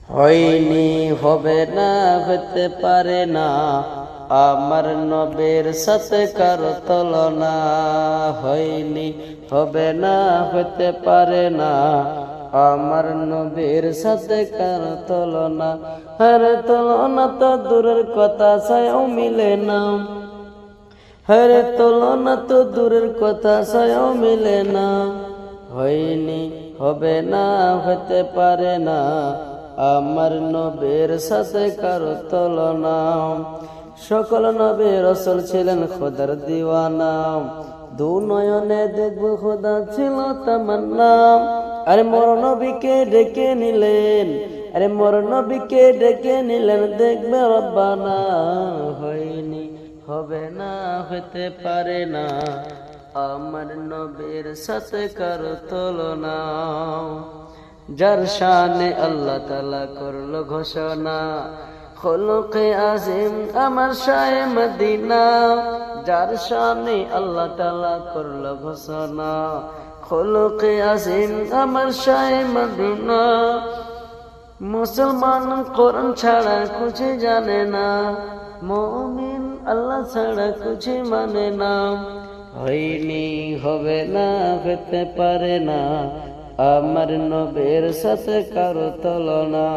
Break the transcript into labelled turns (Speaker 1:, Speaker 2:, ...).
Speaker 1: হয়নি, হবে না, হতে পারে না আমার নবীর সাথে কারো তুলনা। হয়নি, হবে না, হতে পারে না আমার নবীর সাথে কারো তুলনা। আরে তুলনা তো দূরের কথা, ছায়াও মিলে না। আরে তুলনা তো দূরের কথা, ছায়াও মিলে না। হয়নি, হবে না, হতে পারে না আমার নবীর সাথে কারো তুলনা। সকল নবী রাসূল ছিলেন খোদার দিওয়ানা, দু নয়নে দেখবো খোদা ছিল তামান্না। আরে মোর নবীকে ডেকে নিলেন, আরে মোর নবীকে ডেকে নিলেন, দেখবে রব্বানা। হয়নি, হবে না, হতে পারে না আমার নবীর সাথে কারো তুলনা। যার শানে আল্লাহ তাআলা করলো ঘোষণা, খুলুকে আজিম আমার শায়ে মদিনা। যার শানে আল্লাহ তাআলা করলো ঘোষণা, খুলুকে আজিম আমার শায়ে মদিনা। মুসলমান কোরআন ছাড়া কিছু জানে না, মুমিন আল্লাহ ছাড়া কিছু মানে না। হয়নি, হবে না, হতে পারে না আমার নবীর সাথে কারো তুলনা।